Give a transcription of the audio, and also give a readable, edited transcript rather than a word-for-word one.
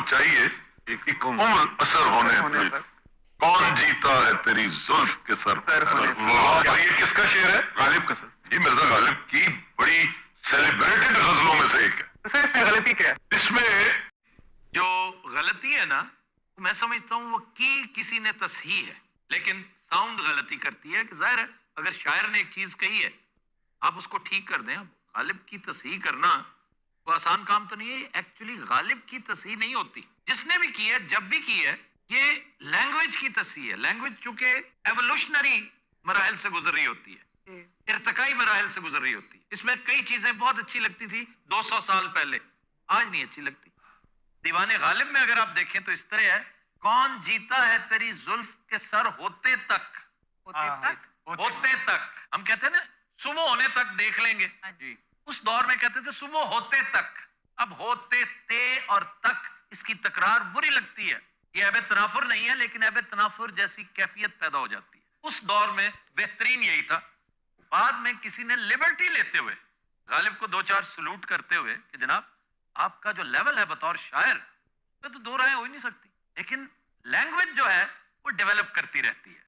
چاہیے ایک عمر اثر ہونے تک کون جیتا ہے تیری زلف کے سر پر. اور یہ کس کا شعر ہے؟ غالب کا. سر یہ مرزا غالب کی بڑی سیلیبریٹڈ غزلوں میں سے ایک ہے. سر اس میں غلطی کیا ہے؟ اس میں جو غلطی ہے نا میں سمجھتا ہوں وہ کسی نے تصحیح ہے، لیکن ساؤنڈ غلطی کرتی ہے کہ ظاہر ہے اگر شاعر نے ایک چیز کہی ہے آپ اس کو ٹھیک کر دیں. غالب کی تصحیح کرنا وہ آسان کام تو نہیں ہے. ایکچولی غالب کی تصحیح نہیں ہوتی، جس نے بھی کی ہے جب بھی کی ہے یہ لینگویج کی تصحیح ہے. لینگویج چونکہ ایوولوشنری مراحل سے گزر رہی ہوتی ہے، ارتقائی مراحل سے گزر رہی ہوتی ہے. اس میں کئی چیزیں بہت اچھی لگتی تھی 200 سال پہلے، آج نہیں اچھی لگتی. دیوان غالب میں اگر آپ دیکھیں تو اس طرح ہے، کون جیتا ہے تیری زلف کے سر ہوتے تک. ہوتے تک ہم کہتے ہیں نا صبح ہونے تک دیکھ لیں گے، اس دور میں کہتے تھے صبح ہوتے تک. اب ہوتے تے اور تک اس کی تکرار بری لگتی ہے. یہ عیب تنافر نہیں ہے لیکن عیب تنافر جیسی کیفیت پیدا ہو جاتی ہے. اس دور میں بہترین یہی تھا. بعد میں کسی نے لبرٹی لیتے ہوئے غالب کو 2-4 سلوٹ کرتے ہوئے کہ جناب آپ کا جو لیول ہے بطور شاعر میں تو دو رائے ہو ہی نہیں سکتی، لیکن لینگویج جو ہے وہ ڈیولپ کرتی رہتی ہے.